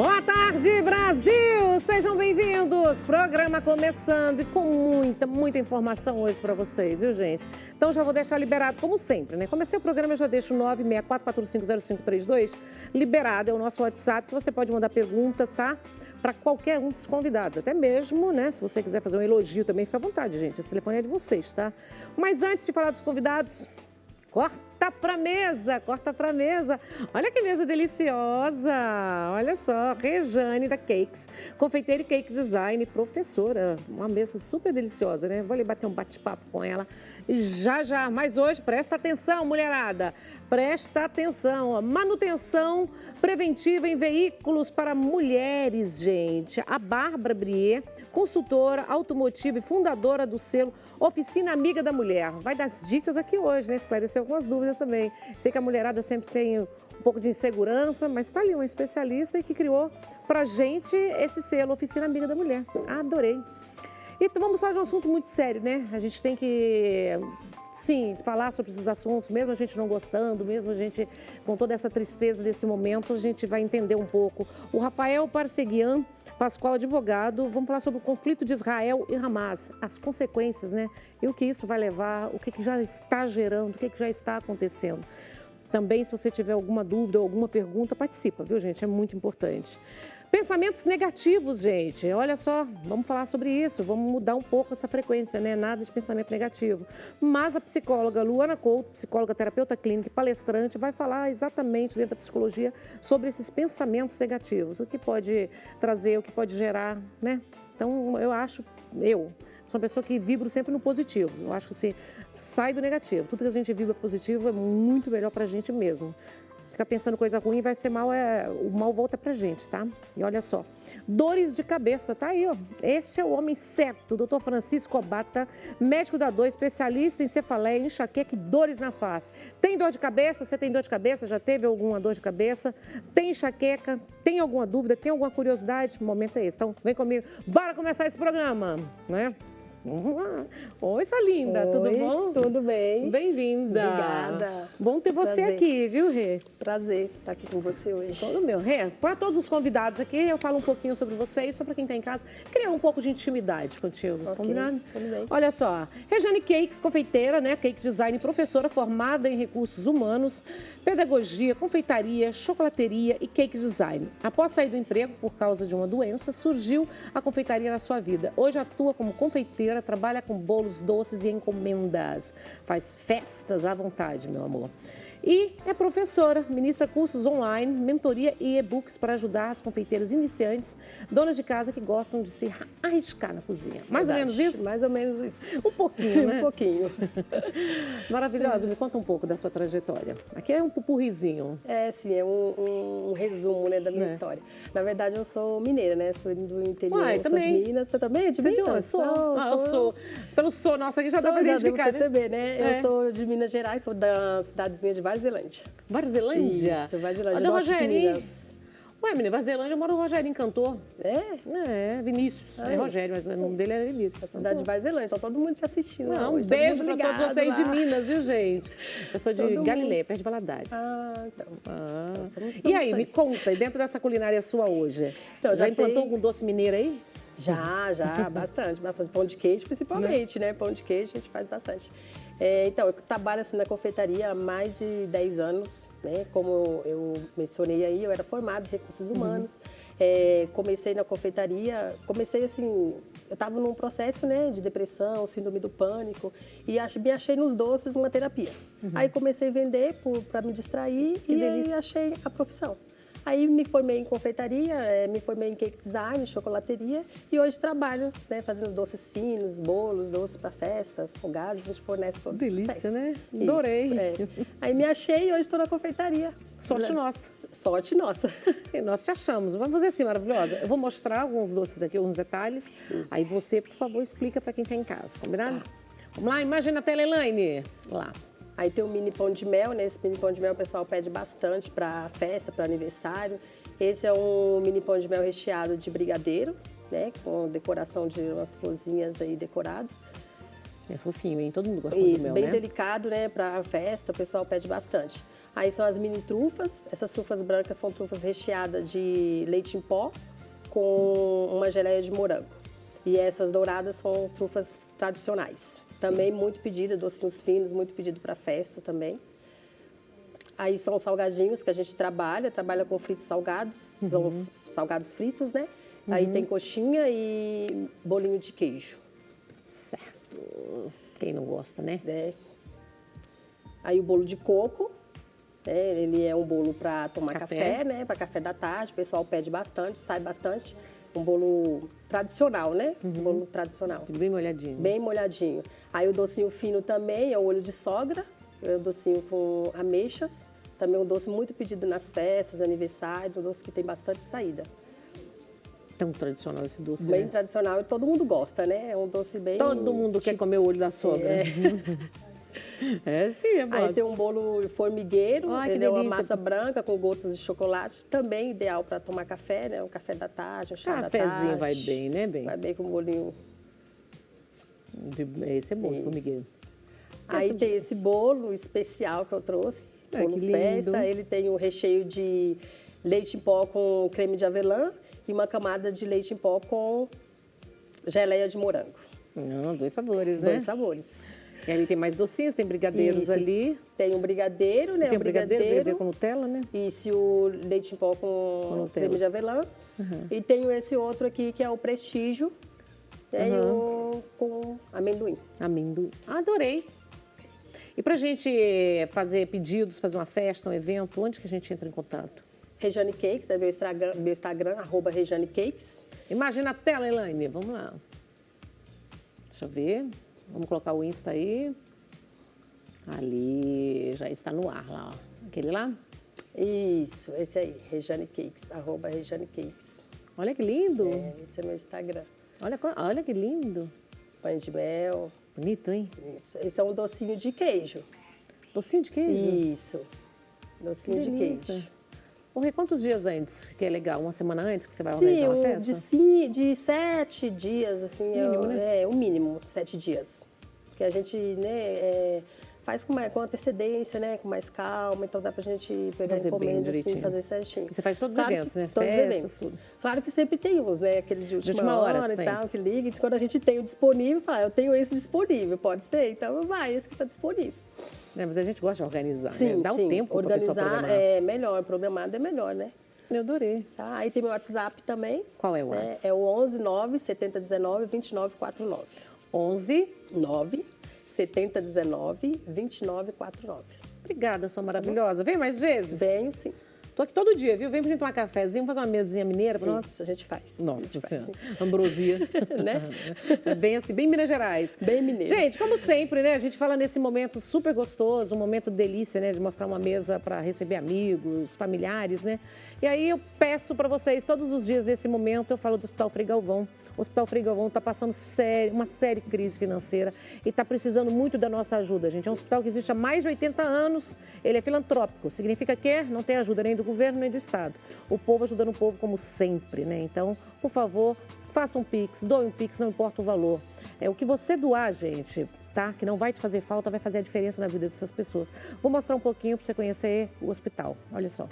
Boa tarde, Brasil! Sejam bem-vindos! Programa começando e com muita informação hoje para vocês, viu, gente? Então já vou deixar liberado, como sempre, né? Comecei o programa, eu já deixo o 964450532 liberado, é o nosso WhatsApp, que você pode mandar perguntas, tá? Para qualquer um dos convidados, até mesmo, né? Se você quiser fazer um elogio também, fica à vontade, gente. Esse telefone é de vocês, tá? Mas antes de falar dos convidados, corta pra mesa. Olha que mesa deliciosa. Olha só, Rejane da Cakes, confeiteira e cake design, professora. Uma mesa super deliciosa, né? Vou ali bater um bate-papo com ela já. Mas hoje, presta atenção, mulherada. Presta atenção. Ó. Manutenção preventiva em veículos para mulheres, gente. A Bárbara Brier, consultora automotiva e fundadora do selo Oficina Amiga da Mulher. Vai dar as dicas aqui hoje, né? Esclarecer algumas dúvidas também. Sei que a mulherada sempre tem um pouco de insegurança, mas está ali uma especialista que criou pra gente esse selo Oficina Amiga da Mulher. Adorei. Então vamos falar de um assunto muito sério, né? A gente tem que, sim, falar sobre esses assuntos, mesmo a gente não gostando, mesmo a gente com toda essa tristeza desse momento, a gente vai entender um pouco. O Rafael Parseguian Pascoal, advogado, vamos falar sobre o conflito de Israel e Hamas, as consequências, né? E o que isso vai levar, o que já está gerando, o que já está acontecendo. Também, se você tiver alguma dúvida ou alguma pergunta, participa, viu, gente? É muito importante. Pensamentos negativos, gente. Olha só, vamos falar sobre isso, vamos mudar um pouco essa frequência, né? Nada de pensamento negativo. Mas a psicóloga Luana Couto, psicóloga, terapeuta clínica e palestrante, vai falar exatamente dentro da psicologia sobre esses pensamentos negativos, o que pode trazer, o que pode gerar, né? Então, eu sou uma pessoa que vibro sempre no positivo. Eu acho que assim, sai do negativo. Tudo que a gente vibra positivo é muito melhor pra gente mesmo. Ficar pensando coisa ruim vai ser mal, o mal volta pra gente, tá? E olha só, dores de cabeça, tá aí, ó. Este é o homem certo, Dr. Francisco Obata, médico da dor, especialista em cefaleia, enxaqueca e dores na face. Tem dor de cabeça? Você tem dor de cabeça? Já teve alguma dor de cabeça? Tem enxaqueca? Tem alguma dúvida? Tem alguma curiosidade? O momento é esse. Então, vem comigo. Bora começar esse programa, né? Vamos lá. Oi, sua linda, tudo bom? Tudo bem. Bem-vinda. Obrigada. Bom ter você aqui, viu, Rê? Prazer estar aqui com você hoje. Todo meu. Rê, para todos os convidados aqui, eu falo um pouquinho sobre vocês, só para quem está em casa, criar um pouco de intimidade contigo, combinado? Tudo bem. Olha só, Rejane Cakes, confeiteira, né, cake design, professora formada em recursos humanos, pedagogia, confeitaria, chocolateria e cake design. Após sair do emprego por causa de uma doença, surgiu a confeitaria na sua vida. Hoje atua como confeiteira, trabalha com bolos doces e encomendas. Faz festas à vontade, meu amor. E é professora, ministra cursos online, mentoria e e-books para ajudar as confeiteiras iniciantes, donas de casa que gostam de se arriscar na cozinha. Mais ou menos isso? Mais ou menos isso. Um pouquinho, né? Um pouquinho. Maravilhosa. Me conta um pouco da sua trajetória. Aqui é um pupurrizinho. É, sim, é um resumo, né, da minha história. Na verdade, eu sou mineira, né? Sou do interior, sou de Minas. Você também é de Minas? Você de onde? Sou. Pelo sou, nossa, aqui já dá pra identificar, né? Perceber, né? Eu sou de Minas Gerais, sou da cidadezinha de Varzilândia. Varzilândia? Isso, Varzilândia, norte de Minas. Ué, menina, Varzilândia mora o Rogerinho, cantor. É? Vinícius. É Rogério, mas o nome dele era Vinícius. A cidade de Varzilândia, então todo mundo te assistindo. Não, um beijo para todos vocês de Minas, viu, gente? Eu sou de Galileia, perto de Valadares. Então e aí, me conta, dentro dessa culinária sua hoje, então, já implantou algum doce mineiro aí? Já, bastante. Pão de queijo, principalmente, né? Pão de queijo a gente faz bastante. Então, eu trabalho assim na confeitaria há mais de 10 anos, né? Como eu mencionei aí, eu era formada em recursos humanos. Comecei na confeitaria, assim, eu estava num processo, né, de depressão, síndrome do pânico, e me achei nos doces uma terapia. Aí comecei a vender para me distrair e aí achei a profissão. Aí me formei em confeitaria, me formei em cake design, chocolateria e hoje trabalho, né, fazendo os doces finos, bolos, doces para festas, folgados, a gente fornece todos. Delícia, né? Adorei. Aí me achei e hoje estou na confeitaria. Sorte nossa. Sorte nossa. E nós te achamos. Vamos fazer assim, maravilhosa. Eu vou mostrar alguns doces aqui, alguns detalhes. Sim. Aí você, por favor, explica para quem está em casa, combinado? Tá. Vamos lá, imagina a tela, Elaine. Lá. Aí tem o mini pão de mel, né? Esse mini pão de mel o pessoal pede bastante para festa, para aniversário. Esse é um mini pão de mel recheado de brigadeiro, né? Com decoração de umas florzinhas aí decorado. É fofinho, hein? Todo mundo gosta muito do mel, bem né? delicado, né? Para festa, o pessoal pede bastante. Aí são as mini trufas. Essas trufas brancas são trufas recheadas de leite em pó com uma geleia de morango. E essas douradas são trufas tradicionais. Também muito pedida, docinhos finos, muito pedido para festa também. Aí são salgadinhos que a gente trabalha com fritos salgados, são os salgados fritos, né? Aí tem coxinha e bolinho de queijo. Certo. Quem não gosta, né? Aí o bolo de coco, né? Ele é um bolo para tomar café, né? Para café da tarde, o pessoal pede bastante, sai bastante. Um bolo tradicional, né? Um bolo tradicional. Bem molhadinho. Bem molhadinho. Aí o docinho fino também é o olho de sogra, é o docinho com ameixas. Também um doce muito pedido nas festas, aniversário, um doce que tem bastante saída. Tão tradicional esse doce, Bem né? tradicional e todo mundo gosta, né? É um doce bem... Todo mundo quer comer o olho da sogra. Sim, é bom. Aí tem um bolo formigueiro, Ai, ele é uma delícia. massa branca com gotas de chocolate, também ideal para tomar café, né? Um café da tarde, um chá da tarde. Cafezinho vai bem, né, bem? Vai bem com um bolinho. Esse é bom, formigueiro. Aí tem esse bolo especial que eu trouxe, bolo que festa. lindo. Ele tem o recheio de leite em pó com creme de avelã e uma camada de leite em pó com geleia de morango. Dois sabores, né? Dois sabores. E ali tem mais docinhos, tem brigadeiros Isso. ali. Tem um brigadeiro, né? Tem um brigadeiro com Nutella, né? Isso, e o leite em pó com Nutella. creme de avelã. E tem esse outro aqui, que é o prestígio, né? E o com amendoim. Amendoim. Adorei. E pra gente fazer pedidos, fazer uma festa, um evento, onde que a gente entra em contato? Rejane Cakes, é meu Instagram, @Rejane Cakes. Imagina a tela, Elaine. Vamos lá. Deixa eu ver. Vamos colocar o Insta aí. Ali, já está no ar lá, ó. Aquele lá? Isso, esse aí, Rejane Cakes, @Rejane Cakes. Olha que lindo. Esse é meu Instagram. Olha que lindo. Pães de mel. Bonito, hein? Isso. Esse é um docinho de queijo. Docinho de queijo? Isso. Docinho Que de delícia. queijo. Porra, e quantos dias antes que é legal? Uma semana antes que você vai Sim, organizar uma festa? de 7 dias, assim, Mínimo, né? o mínimo, 7 dias. Porque a gente, né, faz com antecedência, né, com mais calma, então dá pra gente pegar Fazer bem encomenda, assim, direitinho. fazer certinho. E você faz todos os eventos, né? Todos os Festas, eventos. tudo. Claro que sempre tem uns, né, aqueles de última hora e sempre. tal, que liga, e quando a gente tem o disponível, fala, eu tenho esse disponível, pode ser? Então vai, esse que tá disponível. Mas a gente gosta de organizar, Sim, né? Dá um tempo pra pessoa organizar programar. é melhor, programado é melhor, né? Eu adorei. Tá? Aí tem meu WhatsApp também. Qual é o né? WhatsApp? É o 11 9 70 19 29 49. 11. 9 70 19 29 49. Obrigada, sua maravilhosa. Vem mais vezes? Bem, sim. Tô aqui todo dia, viu? Vem pra gente tomar cafezinho, fazer uma mesinha mineira pra nós. Isso, a gente faz. Nossa A gente faz, Senhora, sim. ambrosia. Né? Bem assim, bem Minas Gerais. Bem mineiro. Gente, como sempre, né? A gente fala nesse momento super gostoso, um momento delícia, né? De mostrar uma mesa para receber amigos, familiares, né? E aí eu peço para vocês, todos os dias nesse momento, eu falo do Hospital Frei Galvão. O Hospital Frei Galvão está passando uma séria crise financeira e está precisando muito da nossa ajuda, gente. É um hospital que existe há mais de 80 anos, ele é filantrópico, significa que não tem ajuda nem do governo nem do Estado. O povo ajudando o povo como sempre, né? Então, por favor, faça um Pix, doe um Pix, não importa o valor. É o que você doar, gente, tá? Que não vai te fazer falta, vai fazer a diferença na vida dessas pessoas. Vou mostrar um pouquinho para você conhecer o hospital. Olha só.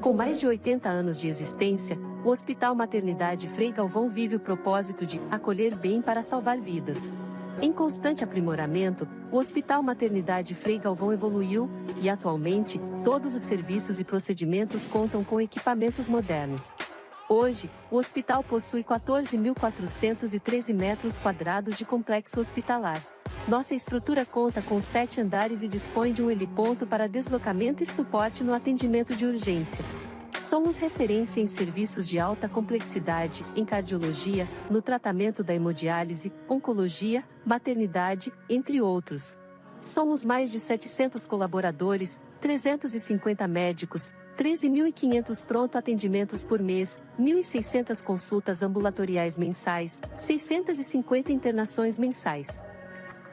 Com mais de 80 anos de existência, o Hospital Maternidade Frei Galvão vive o propósito de acolher bem para salvar vidas. Em constante aprimoramento, o Hospital Maternidade Frei Galvão evoluiu e, atualmente, todos os serviços e procedimentos contam com equipamentos modernos. Hoje, o hospital possui 14.413 metros quadrados de complexo hospitalar. Nossa estrutura conta com 7 andares e dispõe de um heliponto para deslocamento e suporte no atendimento de urgência. Somos referência em serviços de alta complexidade, em cardiologia, no tratamento da hemodiálise, oncologia, maternidade, entre outros. Somos mais de 700 colaboradores, 350 médicos, 13.500 pronto atendimentos por mês, 1.600 consultas ambulatoriais mensais, 650 internações mensais.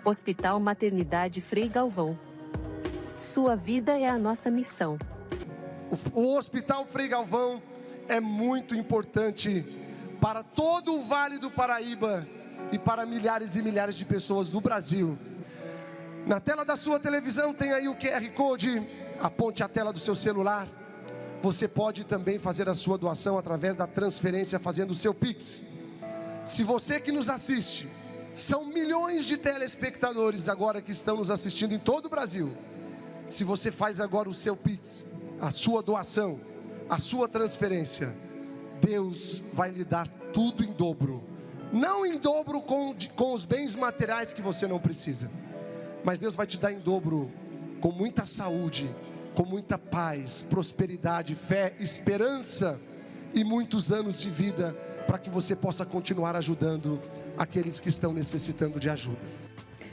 Hospital Maternidade Frei Galvão. Sua vida é a nossa missão. O Hospital Frei Galvão é muito importante para todo o Vale do Paraíba e para milhares e milhares de pessoas do Brasil. Na tela da sua televisão tem aí o QR Code, aponte a tela do seu celular. Você pode também fazer a sua doação através da transferência fazendo o seu Pix. Se você que nos assiste, são milhões de telespectadores agora que estão nos assistindo em todo o Brasil. Se você faz agora o seu Pix, a sua doação, a sua transferência, Deus vai lhe dar tudo em dobro. Não em dobro com os bens materiais que você não precisa, mas Deus vai te dar em dobro com muita saúde, com muita paz, prosperidade, fé, esperança e muitos anos de vida para que você possa continuar ajudando aqueles que estão necessitando de ajuda.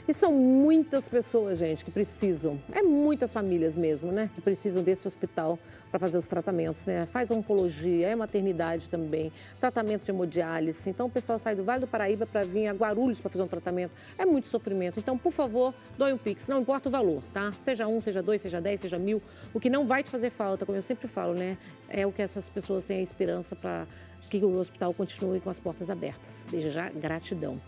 E são muitas pessoas, gente, que precisam, muitas famílias mesmo, né, que precisam desse hospital para fazer os tratamentos, né? Faz oncologia, maternidade também, tratamento de hemodiálise. Então o pessoal sai do Vale do Paraíba para vir a Guarulhos para fazer um tratamento. É muito sofrimento. Então, por favor, doe um Pix, não importa o valor, tá? Seja 1, seja 2, seja 10, seja 1000. O que não vai te fazer falta, como eu sempre falo, né, é o que essas pessoas têm a esperança para que o hospital continue com as portas abertas. Desde já, gratidão.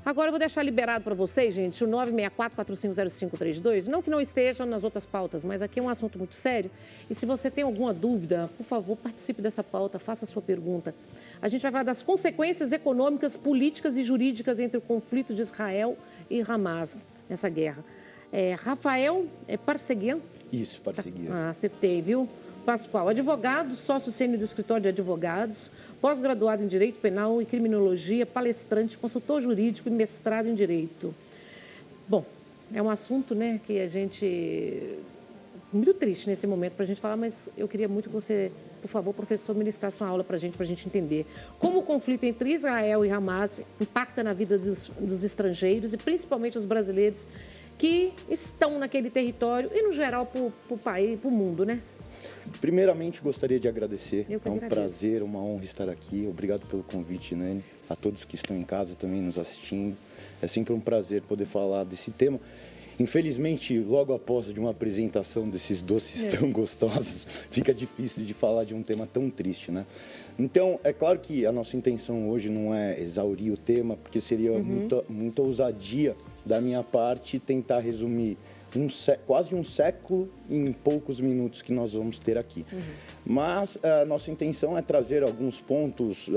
Agora eu vou deixar liberado para vocês, gente, o 964-450532. Não que não esteja nas outras pautas, mas aqui é um assunto muito sério. E se você tem alguma dúvida, por favor, participe dessa pauta, faça a sua pergunta. A gente vai falar das consequências econômicas, políticas e jurídicas entre o conflito de Israel e Hamas nessa guerra. Rafael Parseguian? Isso, Parseguian. Acertei, viu? Pascoal, advogado, sócio sênior do escritório de advogados, pós-graduado em Direito Penal e Criminologia, palestrante, consultor jurídico e mestrado em Direito. Bom, é um assunto, né, que a gente... muito triste nesse momento para a gente falar, mas eu queria muito que você, por favor, professor, ministrasse uma aula para a gente entender como o conflito entre Israel e Hamas impacta na vida dos estrangeiros e principalmente os brasileiros que estão naquele território e, no geral, para o país, para o mundo, né? Primeiramente, gostaria de agradecer. É um agradeço. prazer, uma honra estar aqui. Obrigado pelo convite, né? A todos que estão em casa também nos assistindo. É sempre um prazer poder falar desse tema. Infelizmente, logo após de uma apresentação desses doces tão gostosos, fica difícil de falar de um tema tão triste, né? Então, é claro que a nossa intenção hoje não é exaurir o tema, porque seria muita ousadia da minha parte tentar resumir quase um século em poucos minutos que nós vamos ter aqui. Mas a nossa intenção é trazer alguns pontos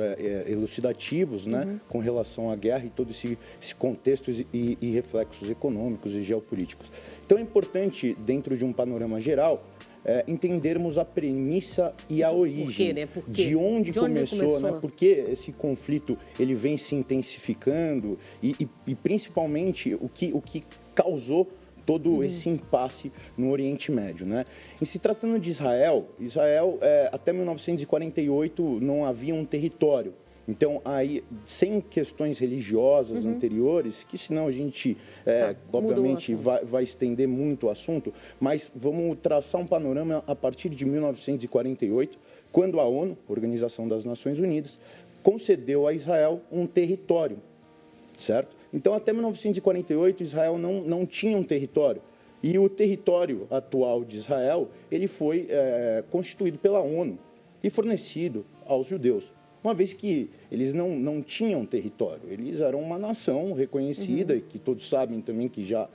elucidativos, né, com relação à guerra e todo esse contexto e reflexos econômicos e geopolíticos. Então é importante, dentro de um panorama geral, entendermos a premissa e a origem. Por quê? De onde começou, né? Por que esse conflito ele vem se intensificando e principalmente o que causou todo esse impasse no Oriente Médio, né? E se tratando de Israel, até 1948 não havia um território. Então, aí, sem questões religiosas anteriores, que senão a gente, obviamente, vai estender muito o assunto, mas vamos traçar um panorama a partir de 1948, quando a ONU, Organização das Nações Unidas, concedeu a Israel um território, certo? Então, até 1948, Israel não tinha um território. E o território atual de Israel, ele foi constituído pela ONU e fornecido aos judeus. Uma vez que eles não tinham território, eles eram uma nação reconhecida, que todos sabem também que já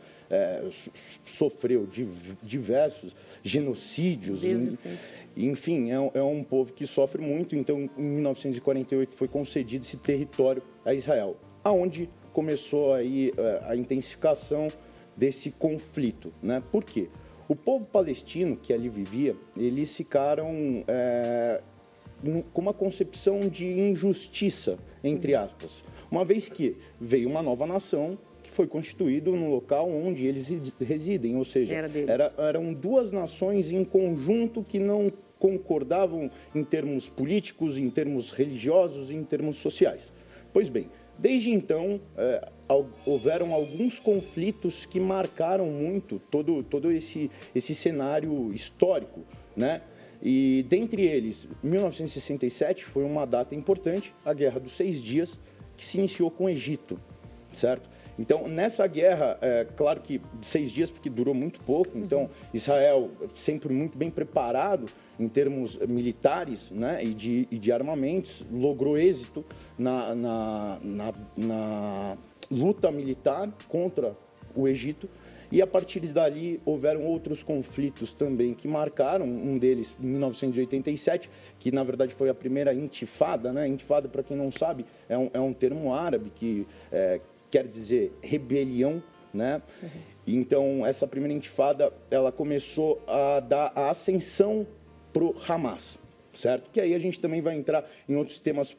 sofreu diversos genocídios. Enfim, é um povo que sofre muito. Então, em 1948, foi concedido esse território a Israel, aonde começou aí a intensificação desse conflito, né? Por quê? O povo palestino que ali vivia, eles ficaram com uma concepção de injustiça, entre aspas, uma vez que veio uma nova nação que foi constituída no local onde eles residem, ou seja, eram duas nações em conjunto que não concordavam em termos políticos, em termos religiosos e em termos sociais. Pois bem, desde então, houveram alguns conflitos que marcaram muito todo esse cenário histórico, né? E, dentre eles, 1967 foi uma data importante, a Guerra dos 6 Dias, que se iniciou com o Egito, certo? Então, nessa guerra, claro que 6 dias, porque durou muito pouco, então Israel, sempre muito bem preparado, em termos militares, né, e de armamentos, logrou êxito na luta militar contra o Egito. E a partir dali houveram outros conflitos também que marcaram, um deles em 1987, que na verdade foi a primeira intifada, né? Intifada, para quem não sabe, é um termo árabe que quer dizer rebelião, né? Então, essa primeira intifada, ela começou a dar a ascensão para o Hamas, certo? Que aí a gente também vai entrar em outros temas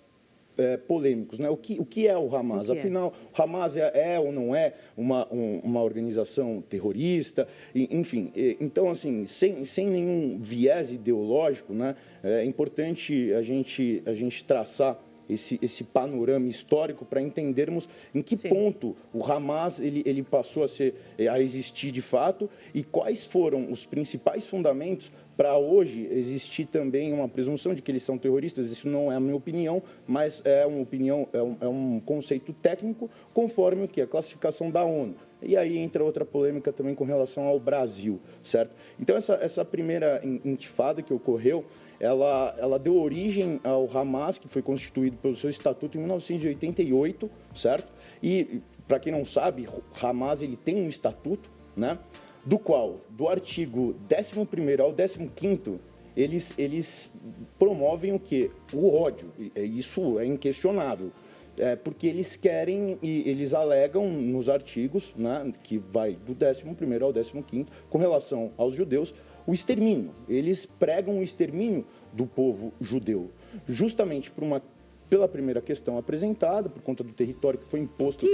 polêmicos, né? O que é o Hamas? Afinal, o Hamas é ou não é uma organização terrorista? Enfim, então, assim, sem nenhum viés ideológico, né? É importante a gente traçar esse panorama histórico para entendermos em que ponto o Hamas ele passou a existir de fato e quais foram os principais fundamentos para hoje existir também uma presunção de que eles são terroristas. Isso não é a minha opinião, mas é uma opinião, é um conceito técnico conforme o que? A classificação da ONU. E aí entra outra polêmica também com relação ao Brasil, certo? Então, essa primeira intifada que ocorreu, ela deu origem ao Hamas, que foi constituído pelo seu estatuto em 1988, certo? E, para quem não sabe, o Hamas ele tem um estatuto, né? Do qual, do artigo 11º ao 15º, eles promovem o quê? O ódio. Isso é inquestionável. Porque eles querem e eles alegam nos artigos, né, que vai do 11º ao 15º, com relação aos judeus, o extermínio. Eles pregam o extermínio do povo judeu, justamente pela primeira questão apresentada, por conta do território que foi imposto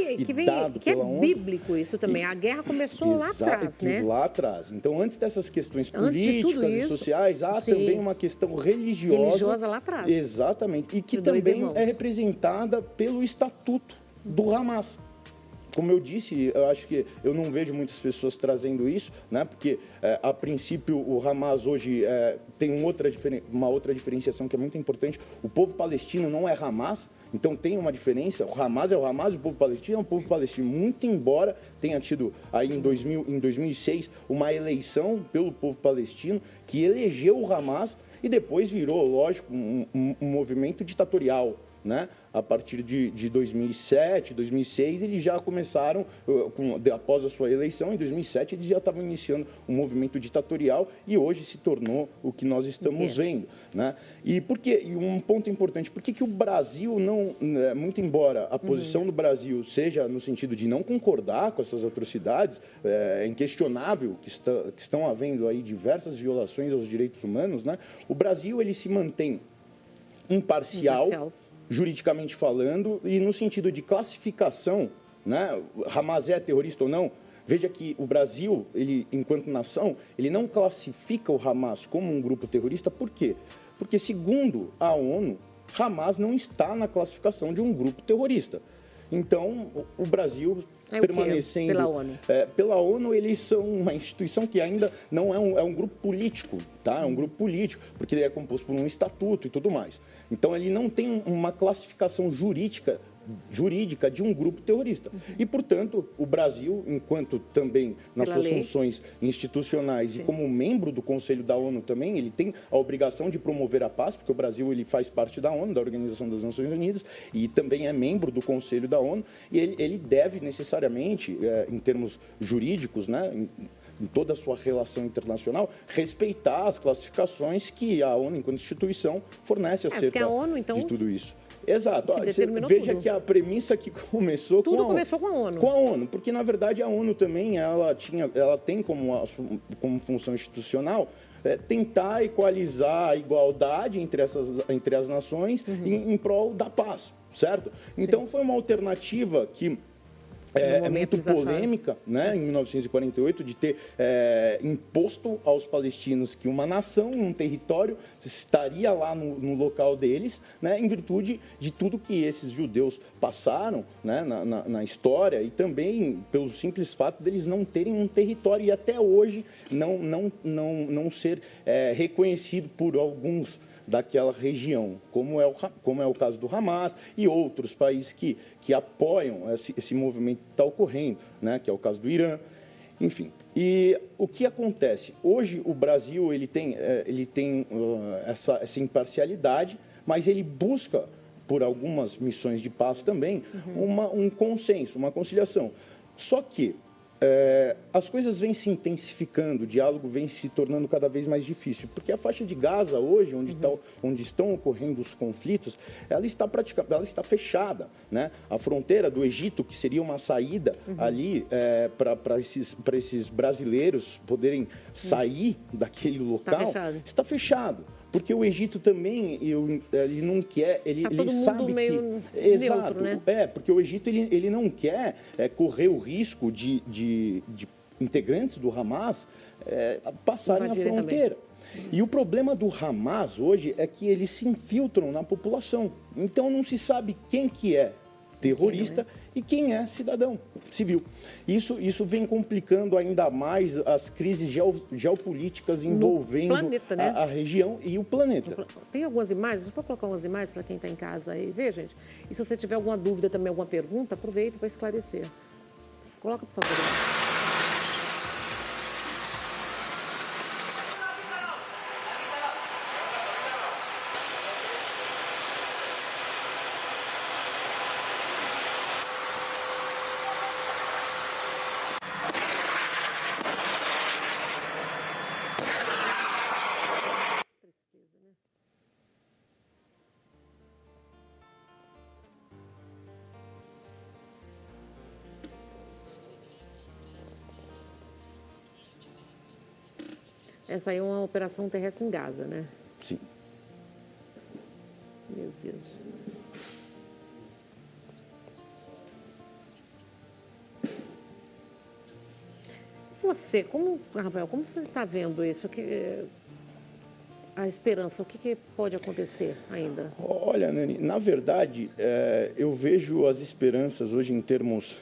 dado pela ONU. Que é bíblico isso também. A guerra começou lá atrás, né? Lá atrás. Então, antes dessas questões políticas e sociais, há também uma questão religiosa lá atrás. Exatamente. E que também é representada pelo Estatuto do Hamas. Como eu disse, eu acho que eu não vejo muitas pessoas trazendo isso, né? Porque, a princípio, o Hamas hoje tem uma outra diferenciação que é muito importante. O povo palestino não é Hamas, então tem uma diferença. O Hamas é o Hamas, o povo palestino é o povo palestino. Muito embora tenha tido, aí em 2006, uma eleição pelo povo palestino que elegeu o Hamas e depois virou, lógico, um movimento ditatorial, né? A partir de 2007, 2006, eles já começaram, após a sua eleição, em 2007, eles já estavam iniciando um movimento ditatorial e hoje se tornou o que nós estamos vendo, né? E um ponto importante, por que o Brasil não, muito embora a posição do Brasil seja no sentido de não concordar com essas atrocidades, é inquestionável que estão havendo aí diversas violações aos direitos humanos, né? O Brasil, ele se mantém imparcial. Juridicamente falando, e no sentido de classificação, né? Hamas é terrorista ou não? Veja que o Brasil, ele, enquanto nação, ele não classifica o Hamas como um grupo terrorista. Por quê? Porque, segundo a ONU, Hamas não está na classificação de um grupo terrorista. Então, o Brasil permanecendo... Pela ONU? Pela ONU, eles são uma instituição que ainda não é um grupo político, tá? É um grupo político, porque ele é composto por um estatuto e tudo mais. Então, ele não tem uma classificação jurídica de um grupo terrorista. E, portanto, o Brasil, enquanto também nas suas funções institucionais e como membro do Conselho da ONU também, ele tem a obrigação de promover a paz, porque o Brasil ele faz parte da ONU, da Organização das Nações Unidas, e também é membro do Conselho da ONU, e ele deve necessariamente, em termos jurídicos, né, em toda a sua relação internacional, respeitar as classificações que a ONU, enquanto instituição, fornece acerca de tudo isso. Exato. Veja que a premissa que começou começou com a ONU. Com a ONU, porque, na verdade, a ONU também ela tem como função institucional tentar equalizar a igualdade entre as nações em prol da paz, certo? Então, foi uma alternativa que é muito polêmica, né, em 1948, de ter imposto aos palestinos que uma nação, um território, estaria lá no local deles, né, em virtude de tudo que esses judeus passaram, né, na história e também pelo simples fato deles não terem um território e até hoje não ser reconhecido por alguns daquela região, como é o caso do Hamas e outros países que apoiam esse movimento que está ocorrendo, né, que é o caso do Irã. Enfim, e o que acontece? Hoje o Brasil ele tem essa imparcialidade, mas ele busca, por algumas missões de paz também, um consenso, uma conciliação. Só que as coisas vêm se intensificando, o diálogo vem se tornando cada vez mais difícil, porque a faixa de Gaza hoje, onde estão ocorrendo os conflitos, ela está fechada, né? A fronteira do Egito, que seria uma saída ali para esses brasileiros poderem sair daquele local, está fechado. Porque o Egito também, ele não quer, ele sabe meio que... Exato, neutro, né? Porque o Egito, ele não quer correr o risco de integrantes do Hamas passarem a fronteira. E o problema do Hamas hoje é que eles se infiltram na população. Então não se sabe quem que é terrorista e quem é cidadão civil. Isso vem complicando ainda mais as crises geopolíticas envolvendo planeta, né? a região e o planeta. Tem algumas imagens, vou colocar umas imagens para quem está em casa aí ver, gente. E se você tiver alguma dúvida também, alguma pergunta, aproveita para esclarecer. Coloca, por favor. Essa aí é uma operação terrestre em Gaza, né? Sim. Meu Deus. Você, Rafael, como você está vendo isso? A esperança, o que pode acontecer ainda? Olha, Nani, na verdade, eu vejo as esperanças hoje em termos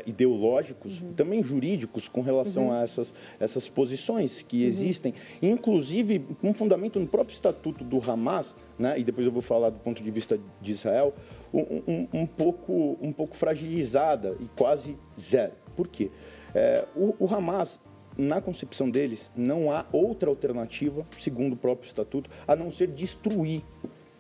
ideológicos, também jurídicos, com relação a essas posições que existem, inclusive com fundamento no próprio estatuto do Hamas, né, e depois eu vou falar do ponto de vista de Israel, um pouco fragilizada e quase zero. Por quê? O Hamas, na concepção deles, não há outra alternativa, segundo o próprio estatuto, a não ser destruir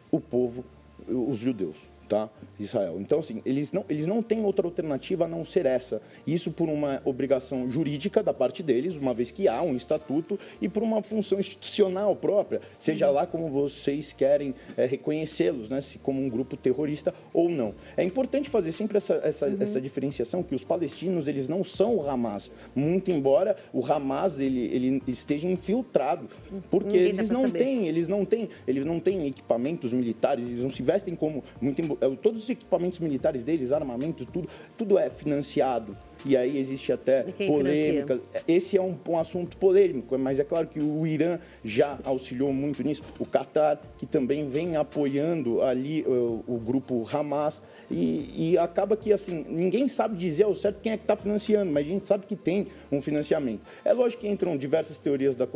o povo, os judeus. Tá? Israel. Então, assim, eles não têm outra alternativa a não ser essa. Isso por uma obrigação jurídica da parte deles, uma vez que há um estatuto, e por uma função institucional própria, seja lá como vocês querem reconhecê-los, né, se como um grupo terrorista ou não. É importante fazer sempre essa diferenciação, que os palestinos, eles não são o Hamas, muito embora o Hamas ele esteja infiltrado, porque eles não têm equipamentos militares, eles não se vestem como todos os equipamentos militares deles, armamentos, tudo é financiado. E aí existe até polêmica. Esse é um assunto polêmico, mas é claro que o Irã já auxiliou muito nisso. O Catar, que também vem apoiando ali o grupo Hamas. E acaba que, assim, ninguém sabe dizer ao certo quem é que está financiando, mas a gente sabe que tem um financiamento. É lógico que entram diversas teorias da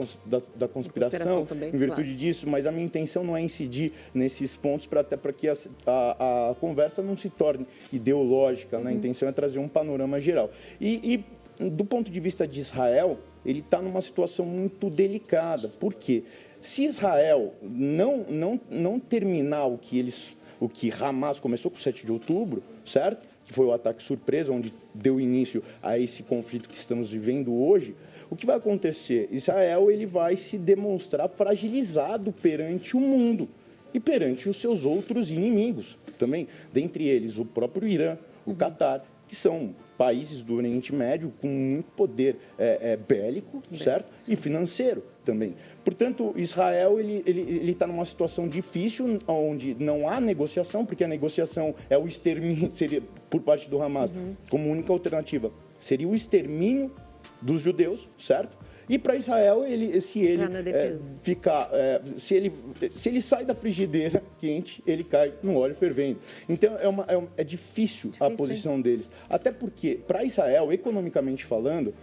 conspiração também, em virtude disso, mas a minha intenção não é incidir nesses pontos até para que a conversa não se torne ideológica, né? A intenção é trazer um panorama geral. E do ponto de vista de Israel, ele está numa situação muito delicada. Por quê? Se Israel não terminar o que Hamas começou com o 7 de outubro, certo? Que foi o ataque surpresa, onde deu início a esse conflito que estamos vivendo hoje, o que vai acontecer? Israel ele vai se demonstrar fragilizado perante o mundo e perante os seus outros inimigos também, dentre eles o próprio Irã, o Catar, que são países do Oriente Médio com muito poder bélico, certo? E financeiro também. Portanto, Israel ele está numa situação difícil, onde não há negociação, porque a negociação é o extermínio, seria por parte do Hamas, como única alternativa, seria o extermínio dos judeus, certo? E para Israel, se ele sai da frigideira quente, ele cai no óleo fervendo. Então, é difícil a posição deles. Até porque, para Israel, economicamente falando,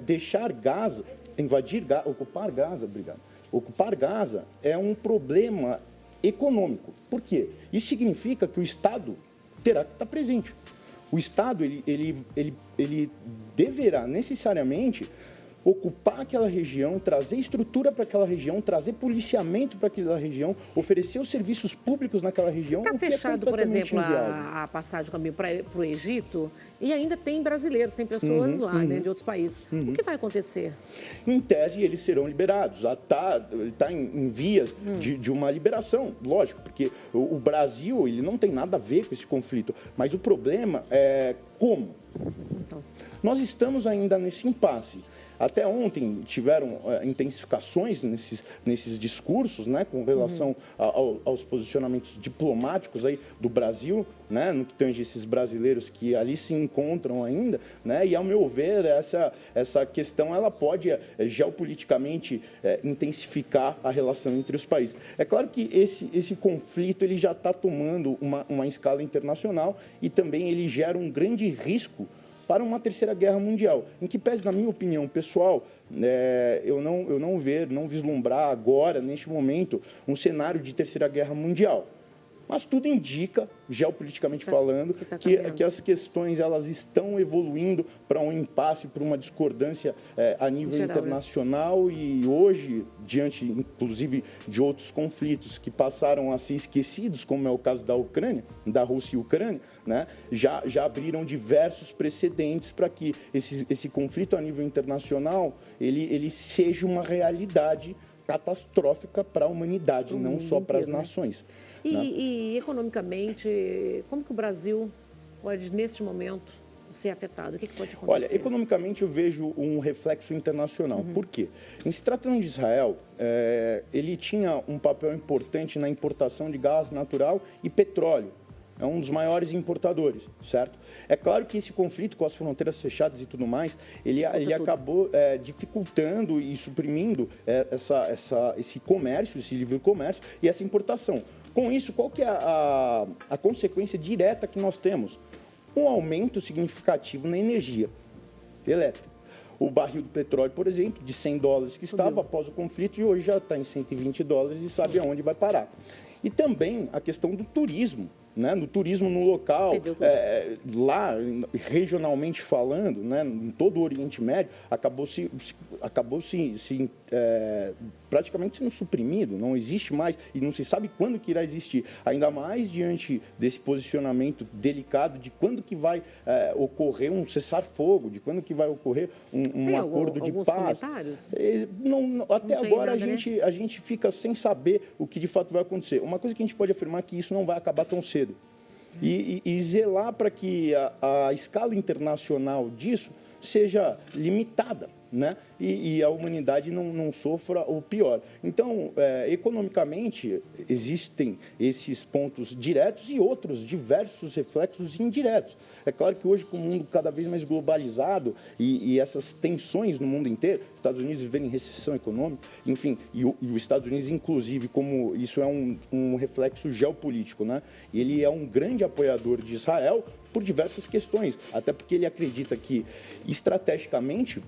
deixar Gaza, ocupar Gaza é um problema econômico. Por quê? Isso significa que o Estado terá que estar presente. O Estado, ele deverá necessariamente ocupar aquela região, trazer estrutura para aquela região, trazer policiamento para aquela região, oferecer os serviços públicos naquela região. Está fechado, por exemplo, a passagem do caminho para o Egito e ainda tem brasileiros, tem pessoas lá, né, de outros países. O que vai acontecer? Em tese, eles serão liberados. Está em vias de uma liberação, lógico, porque o Brasil ele não tem nada a ver com esse conflito, mas o problema é como. Então. Nós estamos ainda nesse impasse. Até ontem tiveram intensificações nesses discursos, né, com relação aos posicionamentos diplomáticos aí do Brasil, né, no que tange esses brasileiros que ali se encontram ainda, né, e ao meu ver essa questão ela pode geopoliticamente intensificar a relação entre os países. É claro que esse conflito ele já está tomando uma escala internacional e também ele gera um grande risco para uma terceira guerra mundial, em que pese, na minha opinião pessoal, eu não vislumbrar agora, neste momento, um cenário de terceira guerra mundial. Mas tudo indica, geopoliticamente falando, que as questões elas estão evoluindo para um impasse, para uma discordância a nível internacional e hoje, diante, inclusive, de outros conflitos que passaram a ser esquecidos, como é o caso da Ucrânia, da Rússia e Ucrânia, né, já abriram diversos precedentes para que esse conflito a nível internacional ele seja uma realidade catastrófica para a humanidade, não só para as nações. E economicamente, como que o Brasil pode, neste momento, ser afetado? O que pode acontecer? Olha, economicamente eu vejo um reflexo internacional. Por quê? Em se tratando de Israel, ele tinha um papel importante na importação de gás natural e petróleo. É um dos maiores importadores, certo? É claro que esse conflito com as fronteiras fechadas e tudo mais, ele acabou dificultando e suprimindo esse comércio, esse livre comércio e essa importação. Com isso, qual que é a consequência direta que nós temos? Um aumento significativo na energia elétrica. O barril do petróleo, por exemplo, de $100 que estava após o conflito e hoje já está em $120 e sabe aonde vai parar. E também a questão do turismo. Né, no turismo no local, lá regionalmente falando, né, em todo o Oriente Médio, acabou praticamente sendo suprimido, não existe mais e não se sabe quando que irá existir, ainda mais diante desse posicionamento delicado de quando que vai ocorrer um cessar-fogo, de quando que vai ocorrer um acordo de paz. Comentários? Até agora a gente fica sem saber o que de fato vai acontecer. Uma coisa que a gente pode afirmar é que isso não vai acabar tão cedo. E zelar para que a escala internacional disso seja limitada, né? E a humanidade não sofra o pior. Então, economicamente, existem esses pontos diretos e outros diversos reflexos indiretos. É claro que hoje, com o mundo cada vez mais globalizado e essas tensões no mundo inteiro, Estados Unidos vivendo em recessão econômica, enfim, e os Estados Unidos, inclusive, como isso é um reflexo geopolítico, né? Ele é um grande apoiador de Israel por diversas questões, até porque ele acredita que, estrategicamente,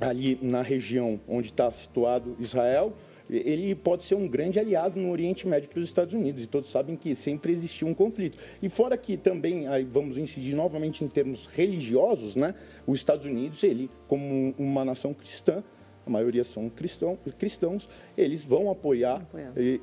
ali na região onde está situado Israel, ele pode ser um grande aliado no Oriente Médio para os Estados Unidos, e todos sabem que sempre existiu um conflito. E fora que também, aí vamos incidir novamente em termos religiosos, né? Os Estados Unidos, ele, como uma nação cristã, a maioria são cristãos, eles vão apoiar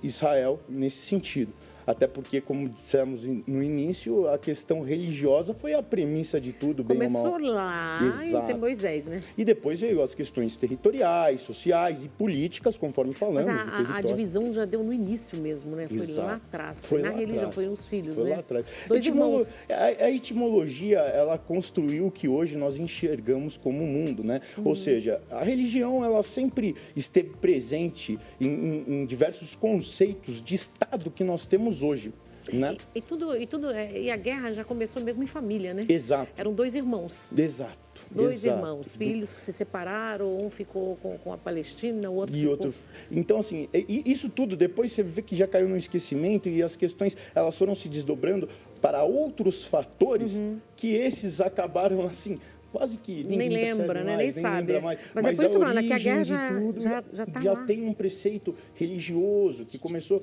Israel nesse sentido. Até porque, como dissemos no início, a questão religiosa foi a premissa de tudo, bem ou mal. Começou lá em Moisés, né? E depois veio as questões territoriais, sociais e políticas, conforme falamos. Mas a divisão já deu no início mesmo, né? Foi lá atrás. Foi na religião, foi nos filhos, né? Foi lá atrás. Dois irmãos. A etimologia, ela construiu o que hoje nós enxergamos como mundo, né? Ou seja, a religião, ela sempre esteve presente em diversos conceitos de Estado que nós temos hoje. Né? E a guerra já começou mesmo em família, né? Exato. Eram dois irmãos. Exato. Dois irmãos, filhos que se separaram, um ficou com a Palestina, o outro ficou... Então, assim, isso tudo, depois você vê que já caiu no esquecimento e as questões, elas foram se desdobrando para outros fatores que esses acabaram, assim, quase que nem lembra, né? Nem sabe. Mais. Mas é por isso falando que a guerra já tem um preceito religioso que começou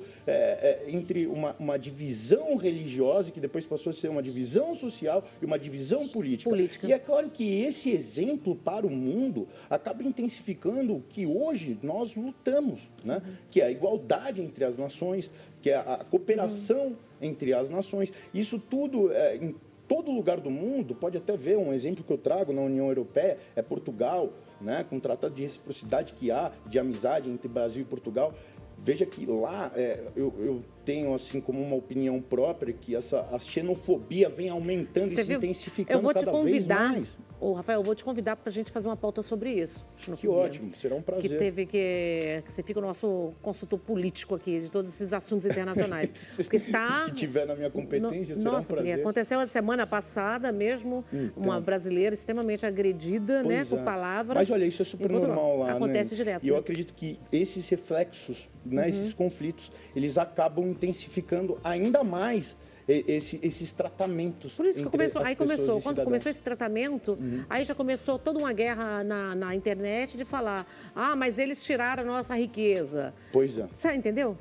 entre uma divisão religiosa que depois passou a ser uma divisão social e uma divisão política. E é claro que esse exemplo para o mundo acaba intensificando o que hoje nós lutamos, né? Que é a igualdade entre as nações, que é a cooperação entre as nações. Isso tudo em todo lugar do mundo, pode até ver um exemplo que eu trago na União Europeia, é Portugal, né, com o tratado de reciprocidade que há, de amizade entre Brasil e Portugal. Veja que lá eu tenho assim como uma opinião própria que a xenofobia vem aumentando e se intensificando cada vez mais. Rafael, eu vou te convidar para a gente fazer uma pauta sobre isso. Que ótimo, será um prazer. Que você fica o nosso consultor político aqui de todos esses assuntos internacionais. Porque que tiver na minha competência, será um prazer. Aconteceu a semana passada mesmo, uma brasileira extremamente agredida, né, com palavras. Mas olha, isso é super normal lá, acontece né? direto. E eu acredito que esses reflexos, né, esses conflitos, eles acabam intensificando ainda mais esses tratamentos. Por isso que quando começou esse tratamento, aí já começou toda uma guerra na internet de falar, mas eles tiraram a nossa riqueza. Pois é. Você entendeu?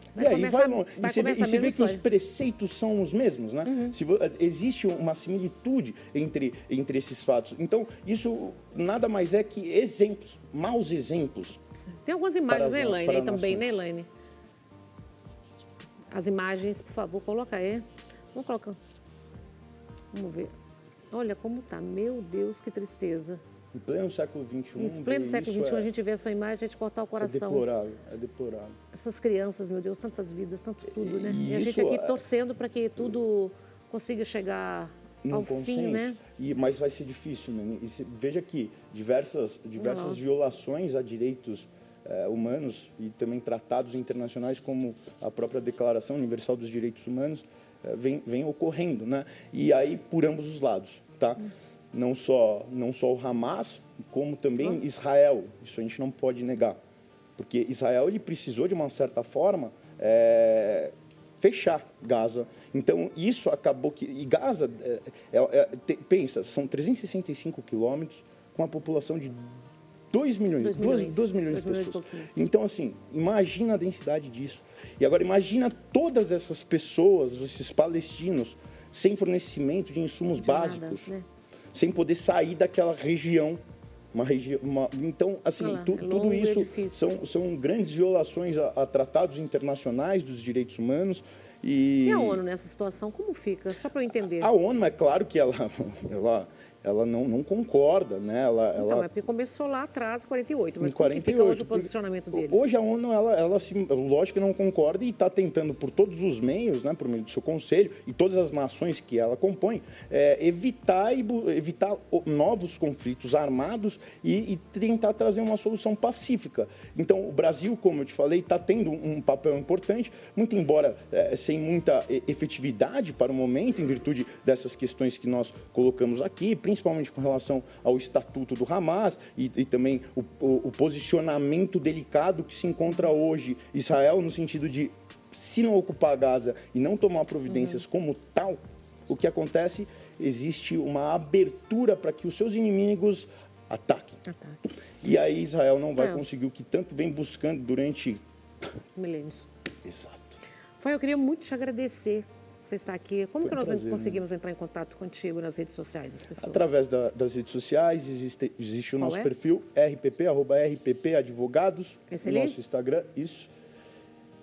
Você vê que os preceitos são os mesmos, né? Existe uma similitude entre esses fatos. Então, isso nada mais é que exemplos, maus exemplos. Tem algumas imagens, né, Elaine? Aí também, né, Elaine? As imagens, por favor, coloca aí. Vamos colocar. Vamos ver. Olha como tá. Meu Deus, que tristeza. Em pleno século XXI. Em pleno século XXI, a gente vê essa imagem, a gente cortar o coração. É deplorável. Essas crianças, meu Deus, tantas vidas, tanto tudo, né? E a gente aqui torcendo para que tudo consiga chegar ao fim, né? Mas vai ser difícil, né? Veja que diversas violações a direitos humanos e também tratados internacionais, como a própria Declaração Universal dos Direitos Humanos, vem ocorrendo, né? E aí por ambos os lados, tá? Não só o Hamas, como também Israel. Isso a gente não pode negar, porque Israel ele precisou de uma certa forma fechar Gaza. Então isso acabou que Gaza pensa, são 365 quilômetros com a população de 2 milhões de pessoas. Então, assim, imagina a densidade disso. E agora, imagina todas essas pessoas, esses palestinos, sem fornecimento de insumos básicos, né? Sem poder sair daquela região. Então, assim, tudo isso são grandes violações a tratados internacionais dos direitos humanos. E a ONU nessa situação, como fica? Só para eu entender. A ONU, é claro que ela não concorda, né? Então, é porque começou lá atrás, em 48, mas como que fica hoje o posicionamento deles? Hoje a ONU, lógico que não concorda e está tentando por todos os meios, né, por meio do seu conselho e todas as nações que ela compõe, evitar novos conflitos armados e tentar trazer uma solução pacífica. Então, o Brasil, como eu te falei, está tendo um papel importante, muito embora sem muita efetividade para o momento, em virtude dessas questões que nós colocamos aqui, principalmente com relação ao estatuto do Hamas e também o posicionamento delicado que se encontra hoje Israel, no sentido de, se não ocupar Gaza e não tomar providências como tal, o que acontece? Existe uma abertura para que os seus inimigos ataquem. E aí Israel não vai conseguir o que tanto vem buscando durante milênios. Exato. Eu queria muito te agradecer. Você está aqui. Como que nós conseguimos entrar em contato contigo nas redes sociais, as pessoas? Através das redes sociais, existe o nosso perfil, RPP Advogados, Esse o nosso Instagram, isso.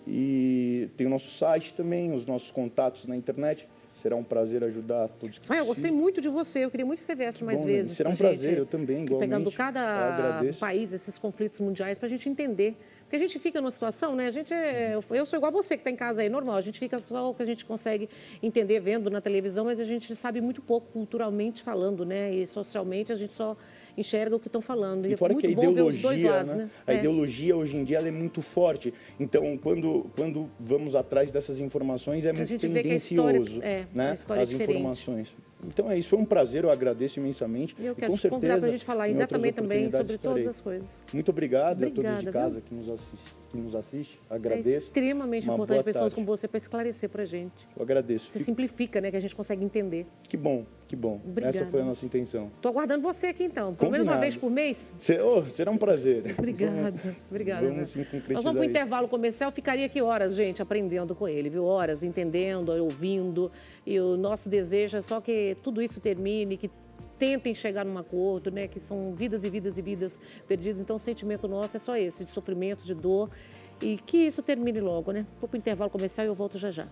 E tem o nosso site também, os nossos contatos na internet. Será um prazer ajudar todos que eu gostei muito de você, eu queria muito que você viesse mais vezes. Será um prazer, eu também, igualmente. Pegando cada país, esses conflitos mundiais, para a gente entender. Porque a gente fica numa situação, né? Eu sou igual a você que está em casa aí, normal. A gente fica só o que a gente consegue entender vendo na televisão, mas a gente sabe muito pouco culturalmente falando, né? E socialmente a gente só enxerga o que estão falando. E fora muito que a bom ver os ideologia, dois lados, né? A ideologia hoje em dia ela é muito forte. Então, quando vamos atrás dessas informações, é muito tendencioso, né? As informações. Então é isso, foi um prazer, eu agradeço imensamente. E eu quero com te certeza, convidar para a gente falar em outras exatamente também oportunidades sobre todas estarei. as coisas. Muito obrigado a Obrigada, todos de casa que nos assiste. É Agradeço. extremamente Uma importante boa pessoas tarde. como você para esclarecer para a gente. Eu agradeço. Se simplifica, né? Que a gente consegue entender. Que bom, que bom. Obrigada. Essa foi a nossa intenção. Tô aguardando você aqui então. Pelo menos uma Combinado. vez por mês. Será um prazer. Obrigada, obrigada. Vamos sim concretizar Nós vamos para o isso. intervalo comercial. Ficaria aqui horas, gente, aprendendo com ele, viu? Horas entendendo, ouvindo. E o nosso desejo é só que tudo isso termine, que tentem chegar num acordo, né? Que são vidas e vidas e vidas perdidas. Então, o sentimento nosso é só esse, de sofrimento, de dor. E que isso termine logo, né? Vou para o intervalo comercial e eu volto já já.